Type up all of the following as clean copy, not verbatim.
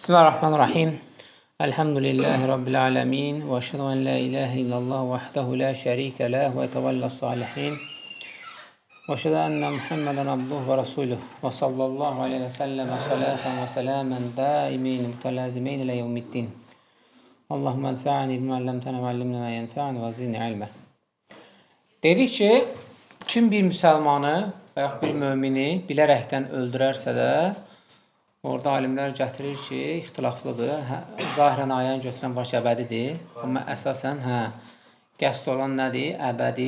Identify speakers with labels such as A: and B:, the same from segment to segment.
A: Bismillahirrahmanirrahim. Elhamdülillahi Rabbil alemin. Və əşhədu ən la ilahə illallah vəhdehu la şərikə ləh və təvəlləs salihin. Və əşhədu ənə Muhammedən abduhu və rasuluh. Və sallallahu aleyhi və səlləmə salatan və səlamən daimin mütələzimin ilə yevmiddin. Allahümə ənfa'ni bimə əlləmtənə və əllimnə və yənfa'ni və zidni ilmə. Dedik ki, kim bir müsəlmanı və yaxud bir mömini bilərəkdən öldürərsə də, orada alimlər gətirir ki, ixtilaflıdır. Zahirən ayəni götürən baş əbədidir. Amma əsasən, qəsd olan nədir? Əbədi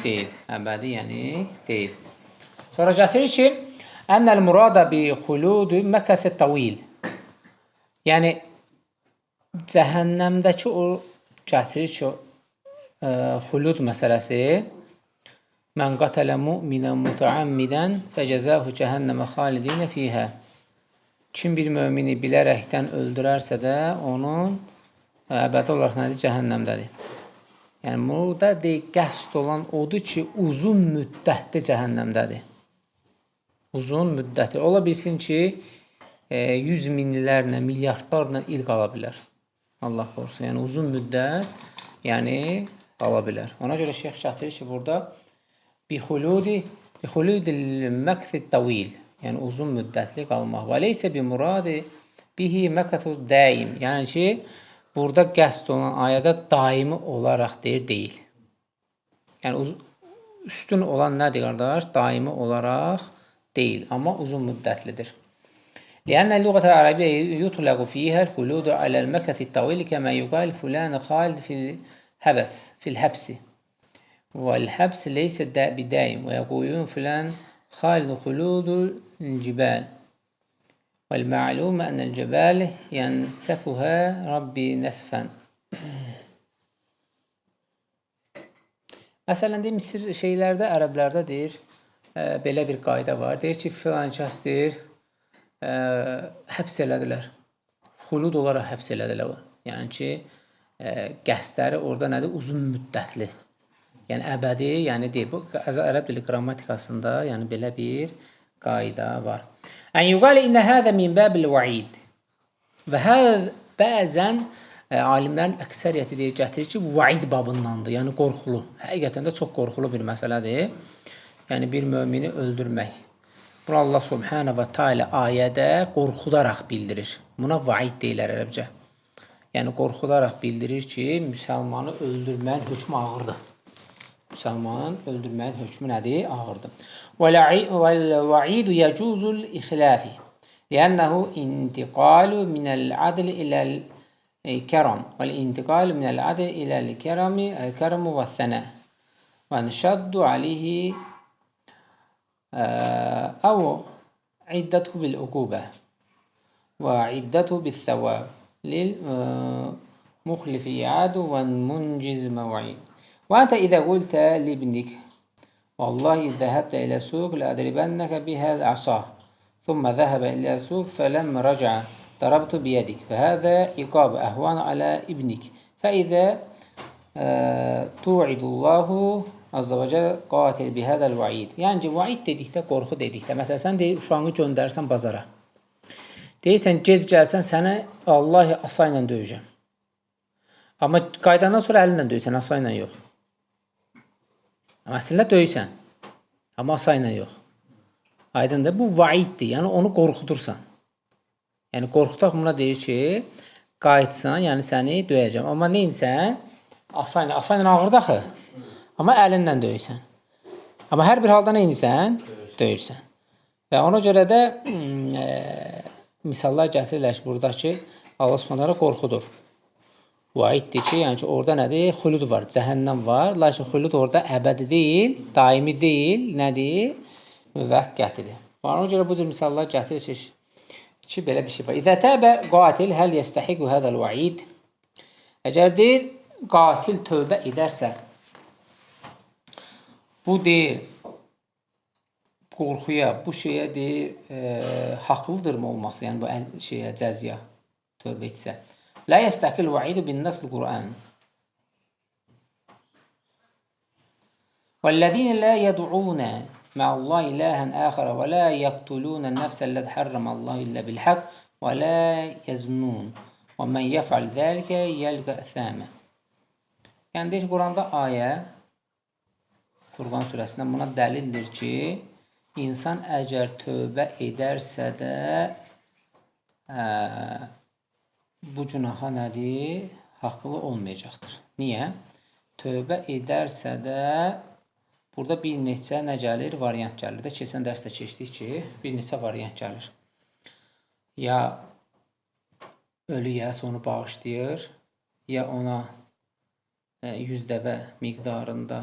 A: deyil. Əbədi, yəni deyil. Sonra gətirir ki, ənəl murada bi xuludu məkəsə tavil. Yəni, cəhənnəmdəki o gətirir ki, xulud məsələsi mən qatələ mu'minən mutəammidən fəcəzəhu cəhənnəmə xalidinə fiyhə. Kim bir mömini bilərəkdən öldürərsə də, onun əbədi olaraq nədir? Cəhənnəmdədir. Yəni, burada qəsd olan odur ki, uzun müddətli cəhənnəmdədir. Uzun müddətli. Ola bilsin ki, 100 minlərlə, milyardlarla il qala bilər. Allah qorusun. Yəni, uzun müddət, yəni, qala bilər. Ona görə şeyx gətirir ki, burada bixuludil məqsid tavil. Yəni, uzun müddətli qalmaq. Və leysə bi muradi bihi məkəthud daim. Yəni ki, burada qəsd olan ayədə daimi olaraq deyil. Yəni, üstün olan nədir, qardaş? Daimi olaraq deyil, amma uzun müddətlidir. Lənnə lüğətə ərəbiyyə yutləqu fiyhəl xuludu aləl məkəthid tavili kəmə yuqal fulənə xalid fil həbsi. Vəl-həbs leysə bi daim və yəqulun fulən خالد خلود الجبال والمعلوم أن الجبال ينسفها ربي نسفا. Məsələn, Misir şeylərdə, ərəblərdə deyir, belə bir qayda var. Deyir ki, filan kəs deyir, həbs elədilər. Xulud olaraq həbs elədilər. Yəni ki, qəsdləri orada nədir? Uzun müddətli. Yəni, əbədi, yəni deyil. Bu, ərəb dili qrammatikasında, yəni belə bir qayda var. Ən yuqali innə hədə min bəbil vəid. Və bəzən alimlərin əksəriyyəti deyir, gətirir ki, vəid babındandır, yəni qorxulu. Həqiqətən də çox qorxulu bir məsələdir. Yəni, bir mömini öldürmək. Bunu Allah subhanə və teala ayədə qorxudaraq bildirir. Buna vəid deyilər ərəbcə. Yəni, qorxudaraq bildirir ki, müsəlmanı öldürməyin hökmü ağırdır. Müsəlmanın öldürməyin hökmü nədir? Ağırdır. Vəl-vəidu yəcuzul ixlafi lənnəhu intiqalu minəl-adl iləl-kərəm vəl-intiqalu minəl-adl iləl-kərəmu və-thənə və nşəddu aleyhi əv iddətu bil-uqubə və iddətu bil-thəvəb lil-muxlifi iadu və-munciz məvəid. وأنت إذا قلت لابنك والله إذا ذهبت إلى السوق لأضربنك بها العصا ثم ذهب إلى السوق فلما رجع ضربت بيدك فهذا عقاب أهون على ابنك فإذا توعد الله عز وجل قاتل بهذا الوعيد. Yəni ki, vaid dedikdə, qorxu dedikdə, məsələn, sən deyir, uşağını göndərsən bazara. Deyirsən, gec gəlsən, səni Allah asa ilə döyəcəm. Amma qaydandan sonra əlinlə döysən, asa ilə yox. Əslində döysən, amma asa ilə yox. Aydındır, bu vaiddir, yəni onu qorxudursan. Yəni qorxutaq buna deyir ki, qayıtsan, yəni səni döyəcəm. Amma neyinsən? Asa ilə ağırdı axı. Amma əlinlə döysən. Amma hər bir halda neyinsən? Döyürsən. Və ona görə də misallar gətirirlər ki, buradakı Allah Subhanahu qorxudur. Vaiddir ki, yəni ki, orada nədir? Xulud var, cəhənnəm var. Lakin xulud orada əbədi deyil, daimi deyil, nədir? Müvəqqətidir. Ona görə bu cür misallar gətirir ki, belə bir şey var. İzə təbə qatil həl yəstəhiqu hədəl vaid. Əgər deyir, qatil tövbə edərsə, bu deyir, qorxuya, bu şeyə deyir, haqlıdırmı olması, yəni bu şeyə, cəziyə tövbə etsə. لا يستقل الوعيد بالنص القرآن والذين لا يدعون مع الله إلها آخر ولا يقتلون النفس التي حرم الله إلا بالحق və la yeznun və men yef'al zəlikə yelqa əthəmə. Yəni deyir ki, Quranda ayə Furqan surəsində buna dəlildir ki, insan əgər tövbə edərsə də bu günaha nədir? Haqlı olmayacaqdır. Niyə? Tövbə edərsə də burada bir neçə nə gəlir? Variant gəlir də. Keçən dərsdə keçdik ki, bir neçə variant gəlir. Ya ölüyə onu bağışlayır, ya ona 100 dəvə miqdarında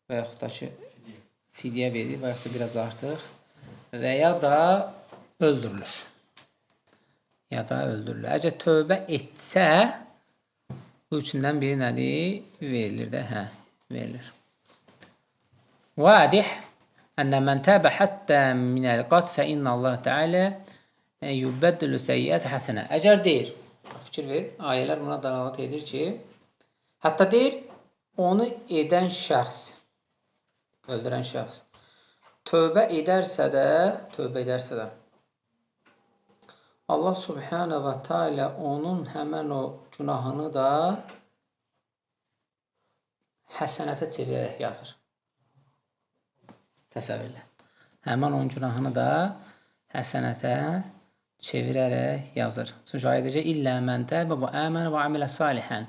A: və yaxud da ki, fidyə verir və yaxud da biraz artıq və ya da öldürülür. Əgər tövbə etsə, bu üçündən biri nədir? Verilir də, verilir. Vadih ənə mən təbə həttə minəl qat fə inna Allah Teala yubəddülü səyyət həsənə. Əgər deyir, fikir ver, ayələr buna dəlalət edir ki, hətta deyir, onu edən şəxs, öldürən şəxs, tövbə edərsə də, Allah Subhanahu və Teala onun həmən o günahını da həsənətə çevirərək yazır. Təsəvvürlə. Həmən onun günahını da həsənətə çevirərək yazır. Çünki ayədəcə illə mən təbə və əmən və amilə salihən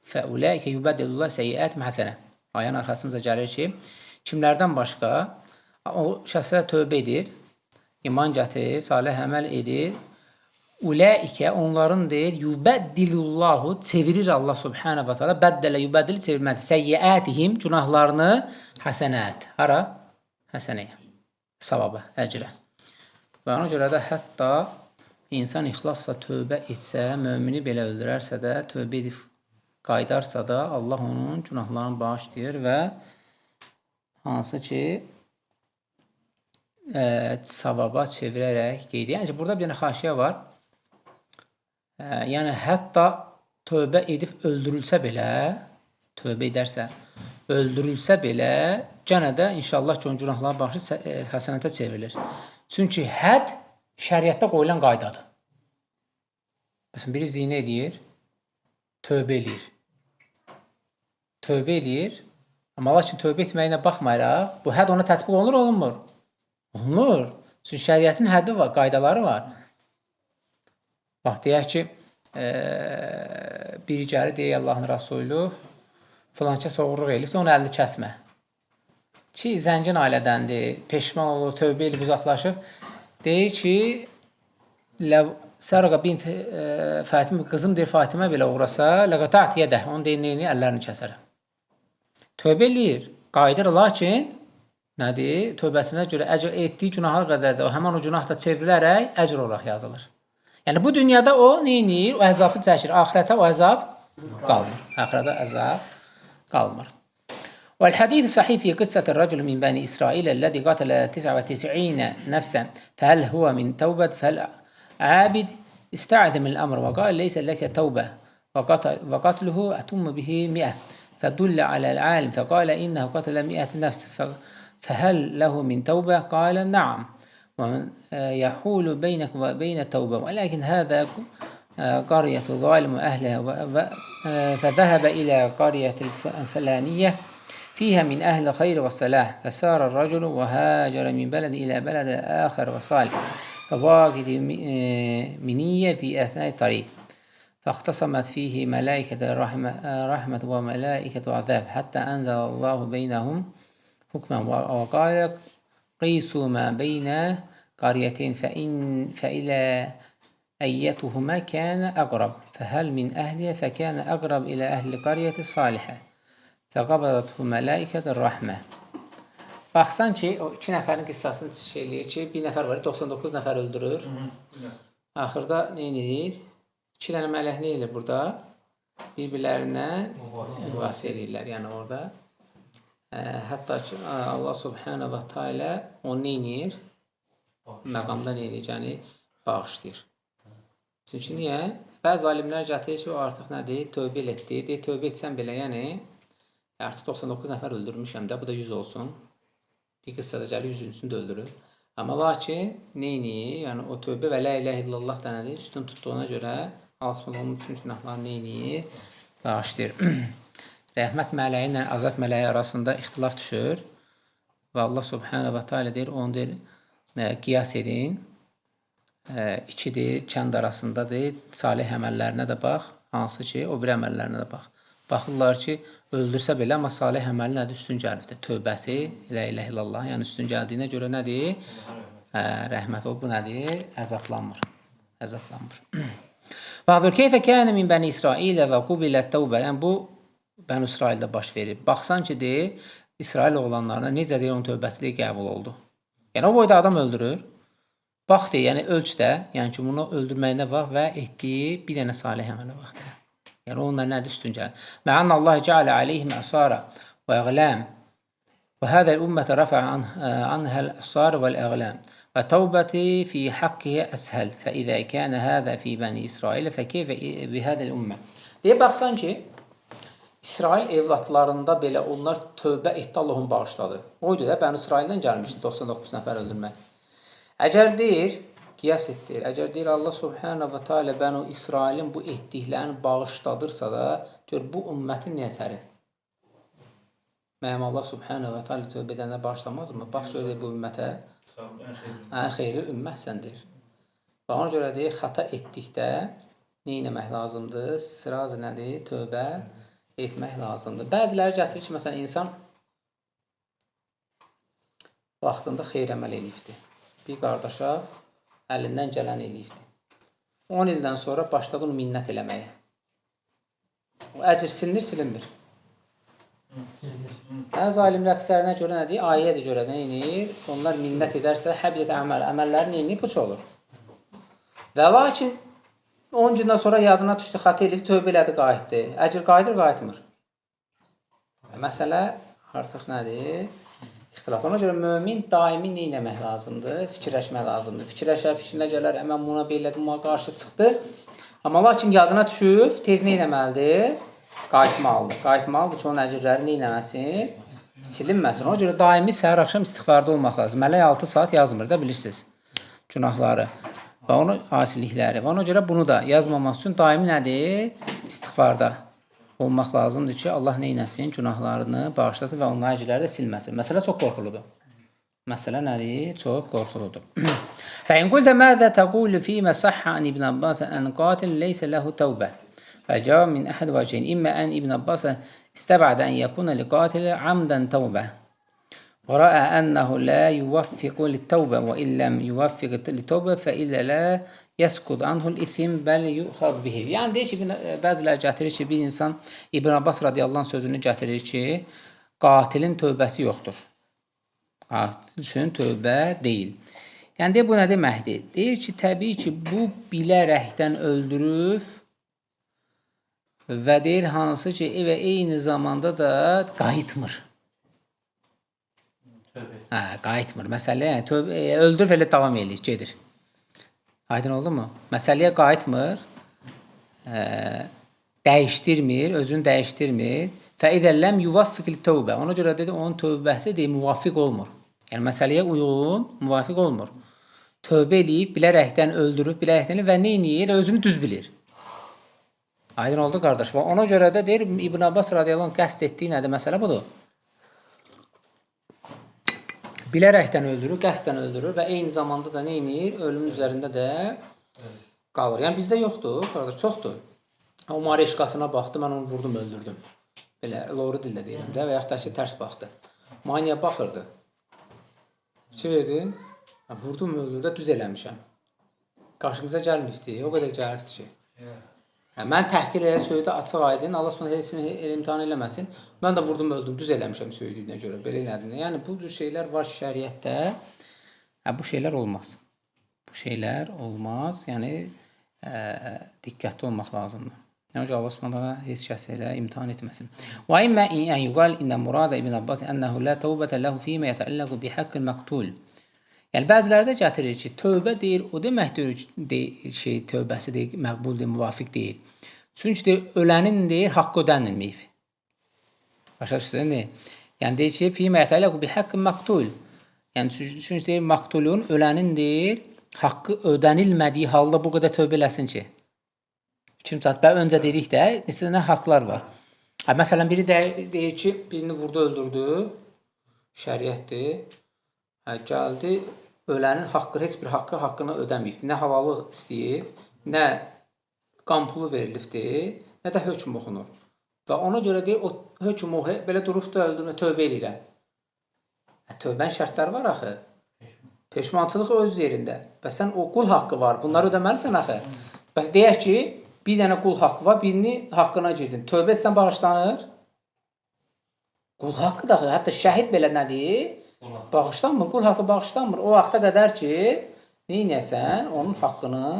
A: fə uləikə yubəddilullah səyyətəm həsənə. Ayənin arxasınca gəlir ki, kimlərdən başqa o şəxslər tövbə edir, iman gətirir, salih əməl edir. Uləikə onların deyir, yubəddilullahu çevirir Allah Subhanahu və Teala. Bəddələ yubəddili çevirmədir. Səyyətihim günahlarını həsənət. Hara? Həsənəyə. Savaba, əcrə. Və ona görə də hətta insan ixlasla tövbə etsə, mömini belə öldürərsə də, tövbə edib qaydarsa da Allah onun günahlarını bağışlayır və hansı ki savaba çevirərək qeyd edir. Yəni ki, burada bir dənə xaşiyə var. Yəni, hətta tövbə edib öldürülsə belə, tövbə edərsə, öldürülsə belə, gənə də inşallah ki, onun günahları bağışlayır, həsənətə çevrilir. Çünki hədd şəriətdə qoyulan qaydadır. Məsələn, biri zinə edir, tövbə edir. Tövbə edir, amma lakin tövbə etməyinə baxmayaraq, bu hədd ona tətbiq olunur, olunmur? Olunur. Çünki şəriətin həddi var, qaydaları var. Bax, deyək ki, biri gəlir, deyək Allahın Rasulü, filankəs oğurluq eləyib, onun əlini kəsmə. Ki, zəngin ailədəndir, peşman olur, tövbə eləyib, uzaqlaşıb. Deyir ki, Sərqa bint Fatimə, qızım deyir, Fatimə belə uğrasa, ləqətət yedə, onun deyir, neyini, əllərini kəsərəm. Tövbə eləyir, qaydır, lakin, nədir, tövbəsinə görə əgər etdiyi günahlar qədərdir, o həmən o günah da çevrilərək əcr olaraq yazılır. Yəni, bu dünyada o neyinir? O əzabı çəkir. Ahirətə o əzab qalmır. Ahirətə əzab qalmır. وَالْحَدِيثِ صَحِيفِ فِي قِصَّةِ الرَّجُلِ مِنْ بَنِي إِسْرَائِيلَ الَّذِي قَتَلَ 99 نَفْسًا فَهَلْ هُوَ مِنْ تَوْبَةٍ فَهَلْ عَابِدٌ اسْتَعَدَ مِنْ الْأَمْرِ وَقَالَ لَيْسَ لَكَ تَوْبَةٌ وَقَتْلُهُ أَتُمُّ بِهِ 100 فدل على العالم فقال إنه قتل 100 نفس فهل له من توبة؟ قال نعم ومن يحول بينك وبين التوبة ولكن هذا قرية ظالم أهلها فذهب إلى قرية الفلانية فيها من أهل الخير والصلاح فسار الرجل وهاجر من بلد إلى بلد آخر وصالح فواجد منية في أثناء الطريق فاختصمت فيه ملائكة رحمة وملائكة عذاب حتى أنزل الله بينهم حكما وقال قيسوا ما بين قريتين فإلى أيتهما كان أقرب فهل من أهلها فكان أقرب إلى أهل القرية الصالحة فقبضته ملائكة الرحمة. Baxsan ki, o iki nəfərin qissasını şey eləyir ki, bir nəfər var, 99 nəfər öldürür. Axırda nə edir? İki dənə mələk nə edir burada? Bir-birlərinə mübahisə edirlər, yəni orada. Hətta ki, Allah Subhanahu və Teala onu nə edir? Məqamda nə edir? Yəni, bağışlayır. Çünki niyə? Bəzi alimlər gətirir ki, o artıq nədir? Tövbə etdi. Deyir, tövbə etsən belə, yəni, artıq 99 nəfər öldürmüşəm də, bu da 100 olsun. Bir qıssada gəlir, 100-üncünü də öldürür. Amma lakin neyini? Yəni o tövbə və la ilahe illallah dənədir. Üstün tutduğuna görə Allah onun bütün günahlarını neyini? Bağışlayır. Rəhmət mələyi ilə azab mələyi arasında ixtilaf düşür. Və Allah subhanahu wa ta'ala deyir, onu deyir, qiyas edin. İkidir, kənd arasındadır. Salih əməllərinə də bax. Hansı ki, o bir əməllərinə də bax. Baxırlar ki, öldürsə belə, amma salih əməli nədir? Üstün gəlibdir. Tövbəsi, la ilahe illallah, yəni üstün gəldiyinə görə nədir? Rəhmət ol, bu nədir? Əzablanmır. Əzablanmır. Vəzur keyfə kənə min bəni İsrailə və qubilət təvbə. Yəni, bu, Bəni İsraildə baş verir. Baxsan ki, deyir, İsrail oğlanlarına necə deyir, onun tövbəsiliyi qəbul oldu. Yəni, o boyda adam öldürür. Bax deyir, yəni ölç də, yəni ki, bunu öldürməyinə bax və etdiyi bir dənə salih əmələ bax deyir. Yəni, onlar nədir üstün gəlir? Mə'anə Allah cəalə aleyhim əsara və əqləm və hədəl ümmətə rəfə anhəl əsar və əqləm və təvbəti fi haqqihə əshəl fəidə kənə hədə fi bəni İsrailə fəkeyfə bihədəl ümmə. Deyə baxsan ki, İsrail evlatlarında belə onlar tövbə etdi, Allahın bağışladı. Oydu da, Bəni İsraildən gəlmişdi 99 nəfər öldürmək. Əgər deyir, qiyas etdir, əgər deyir Allah subhanahu wa ta'ala Bəni İsrailin bu etdiklərini bağışladırsa da, gör bu ümmətin niyətəri. Məyəm Allah subhanahu wa ta'ala tövbə edəndə bağışlamaz mı? Bax, görək bu ümmətə. Ən xeyri ümmət səndir. Və ona görə deyir, xata etdikdə nə etmək lazımdır? Sıraz nədir? Tövbə etmək lazımdır. Bəziləri gətirir ki, məsələn, insan vaxtında xeyr əməl eləyibdir. Bir qardaşa əlindən gələn eləyibdir. 10 ildən sonra başladı onu minnət eləməyə. O əcr silinir, silinmir. Bəzi alimlər əksərinə görə nədir? Ayəyə də görə nə edir? Onlar minnət edərsə, həbdət əməlləri nə edir? Puç olur. Və lakin 10 gündən sonra yadına düşdü, xatı eləyib, tövbə elədi, qayıtdı. Əcr qayıdır, qayıtmır. Məsələ artıq nədir? İxtilaf. Ona görə mömin daimi nə etmək lazımdır? Fikirləşmək lazımdır. Fikrinə gələr, mən buna belədim, buna qarşı çıxdı. Amma lakin yadına düşüb, tez nə etməlidir? Qayıtmalıdır. Qayıtmalıdır ki, onun əcrləri nə etməsin? Silinməsin. Ona görə daimi səhər axşam istiğfarda olmaq lazım. Mələk 6 saat yazmır da, bilirsiniz, günahları və onun asilikləri. Və ona görə bunu da yazmamaq üçün daimi nədir? İstiğfarda olmaq lazımdır ki, Allah nə etməsin? Günahlarını bağışlasın və onun əcrləri də silməsin. Məsələ çox qorxuludur. Məsələ nədir? Çox qorxuludur. Fəin quldə məzə təqulu fīmə səhhə an İbn Abbas ən qatil leysə ləhu təvbə. Fəcəv min əhəd vəcəyin. İmmə ən İbn Abbas istəbədə ən yəkunə li qatilə amdən təvbə. ورأى أنه لا يوفق للتوبة وإن لم يوفق للتوبة فإلا لا يسقط عنه الإثم بل يؤخذ به. Yəni deyir ki, bəziləri gətirir ki, bir insan İbn Abbas radiyallahu anh sözünü gətirir ki, qatilin tövbəsi yoxdur. Qatil üçün tövbə deyil. Yəni deyir, bu nə deməkdir? Deyir ki, təbii ki, bu bilərəkdən öldürüb və deyir, hansı ki, və eyni zamanda da qayıtmır. Qayıtmır. Məsələyə öldürüb elə davam edir, gedir. Aydın oldu mu? Məsələyə qayıtmır, dəyişdirmir, özünü dəyişdirmir. Fəidəlləm yuvaffiq li-tövbə. Ona görə dedi, onun tövbəsi deyir, müvafiq olmur. Yəni, məsələyə uyğun, müvafiq olmur. Tövbə eləyib, bilərəkdən öldürüb, bilərəkdən və nə edir? Özünü düz bilir. Aydın oldu, qardaş. Və ona görə də deyir, İbn Abbas radiyallahu anh qəsd etdiyi nədir? Məsələ budur. Bilərəkdən öldürür, qəsdən öldürür və eyni zamanda da nə edir? Ölümün üzərində də qalır. Yəni, bizdə yoxdur, qardaş, çoxdur. O mareşkasına baxdı, mən onu vurdum, öldürdüm. Belə, doğru dildə deyirəm də və yaxud da ki, tərs baxdı. Maniyə baxırdı. Fikir verdin? Vurdum, öldürdü, düz eləmişəm. Qarşımıza gəlməkdir, o qədər gəlirdi ki. Mən təhqir elə söyüdə açıq aydın, Allah sonra imtihan eləməsin. Mən də vurdum, öldüm, düz eləmişəm söydüyünə görə, belə elədim. Yəni, bu cür şeylər var şəriətdə. Bu şeylər olmaz. Bu şeylər olmaz. Yəni, diqqətli olmaq lazımdır. Yəni ki, Allah Subhanahu heç kəs elə imtahan etməsin. Və immə ən yuqal inə murada İbn Abbas ənəhu la təvbətə ləhu fīmə yətəlləqu bihaqqil məqtul. Yəni, bəziləri də gətirir ki, tövbə deyir, o deməkdir ki, tövbəsi deyir, məqbuldur, müvafiq deyil. Çünki deyir, ölənin deyir, haqqı ödənilməyib. Başa düşdün, deyir? Yəni, deyir ki, fīmə yətəlləqu bihaqqil məqtul. Yəni düşünün deyir, maktulun ölənin deyir, haqqı ödənilmədiyi halda bu qədər tövbə eləsin ki. Kim çat? Öncə dedik də, neçə dənə haqlar var. Məsələn, biri deyir ki, birini vurdu, öldürdü, şəriətdir. Gəldi, ölənin haqqı, heç bir haqqını ödəməyibdir. Nə halalı istəyib, nə qan pulu verilibdir, nə də hökm oxunur. Və ona görə deyir, o hökm belə durubdur, öldürmə, tövbə eləyirəm. Tövbənin şərtləri var axı. Peşmançılıq öz yerində. Bəs sən o qul haqqı var, bunları ödəməlisən axı. Bəs deyək ki, bir dənə qul haqqı var, birini haqqına girdin. Tövbə etsən bağışlanır. Qul haqqı da, hətta şəhid belə nədir? Bağışlanmır, qul haqqı bağışlanmır. O vaxta qədər ki, neynəsən, onun haqqını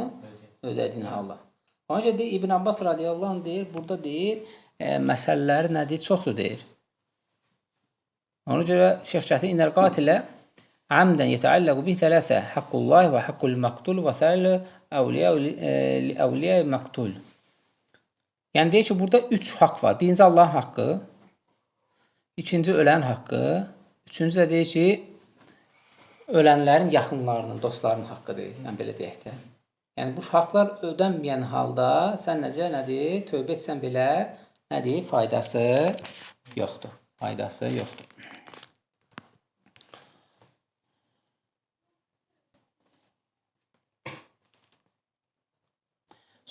A: ödədiyin halda. Ona görə deyir, İbn Abbas radiyallahu anh deyir, burada deyir, məsələləri nədir? Çoxdur deyir. Ona görə Şeyx Kətir İnnəl qatilə amdən yetəalləqu bi thələsə haqqullahi və haqqul maktul və thələ əvliyə maktul. Yəni deyir ki, burada 3 haqq var. Birinci Allahın haqqı, ikinci ölən haqqı, üçüncü də deyir ki, ölənlərin yaxınlarının, dostlarının haqqıdır. Yəni belə deyək də. Yəni bu haqlar ödənməyən halda sən nədir? Tövbə etsən belə nədir? Faydası yoxdur. Faydası yoxdur.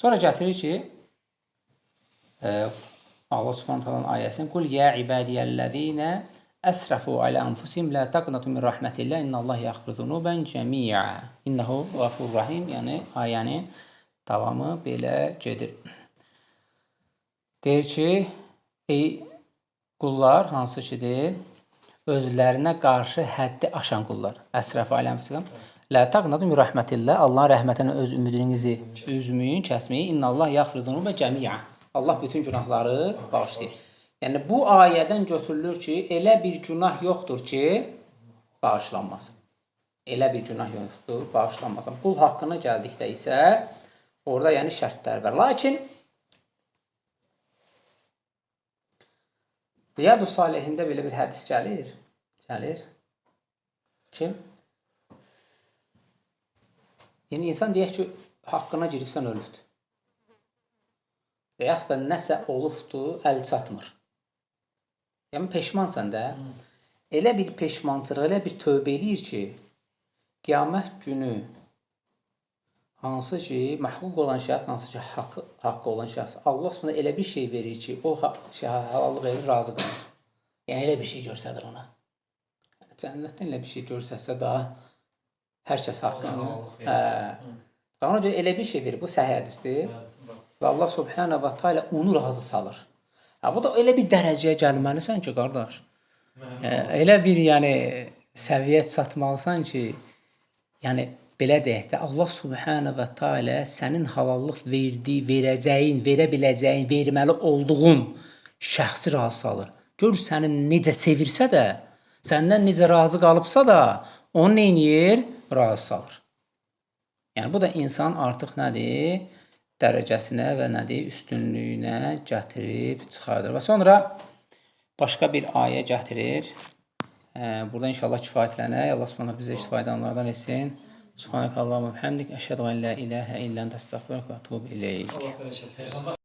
A: Sonra gətirir ki, Allah Subhanahu taalanın ayəsini Qul ya ibadiyəl-ləzīnə əsrafu alə anfusihim la taqnatu min rahmetillah innallaha yaghfiru zunuban cəmi'a innehu ğafurur rahim. Yəni ayənin davamı belə gedir. Deyir ki, ey qullar, hansı ki deyir, özlərinə qarşı həddi aşan qullar. Əsrafu alə anfusihim la taqnatu min rahmetillah. Allahın rəhmətinə öz ümidinizi üzməyin, kəsməyin. İnnallah yaghfiru zunuba cəmi'a. Allah bütün günahları bağışlayır. Yəni bu ayədən götürülür ki, elə bir günah yoxdur ki, bağışlanmasın. Elə bir günah yoxdur, bağışlanmasın. Qul haqqına gəldikdə isə orada yəni şərtlər var. Lakin Riyad-ı Salihində belə bir hədis gəlir. Kim? Yəni insan deyək ki, haqqına giribsən ölübdür. Və yaxud da nəsə olubdur, əl çatmır. Yəni peşmansan da, elə bir peşmançılıq, elə bir tövbə eləyir ki, qiyamət günü hansı ki, məhquq olan şəxs, hansı ki, haqqı olan şəxs, Allah sonra elə bir şey verir ki, o halallıq edir, razı qalır. Yəni elə bir şey görsədir ona. Cənnətdən elə bir şey görsətsə daha hər kəs haqqını. Ona görə elə bir şey verir, bu səhih hədisdir. Və Allah Subhanahu wa Taala onu razı salır. Bu da elə bir dərəcəyə gəlməlisən ki, qardaş. Elə bir yəni səviyyə çatmalısan ki, yəni belə deyək də Allah Subhanahu wa Taala sənin halallıq verdiyi, verəcəyin, verə biləcəyin, verməli olduğun şəxsi razı salır. Gör səni necə sevirsə də, səndən necə razı qalıbsa da, onu neynir? Razı salır. Yəni bu da insan artıq nədir? Dərəcəsinə və nədir? Üstünlüyünə gətirib çıxardır. Və sonra başqa bir ayə gətirir. Burada inşallah kifayətlənək. Allah Subhanahu bizə istifadələrdən etsin. Subhanakallahumma və bihamdik. Əşhədu an la ilahə illə əntə əstəğfiruka və etûbu ileyk.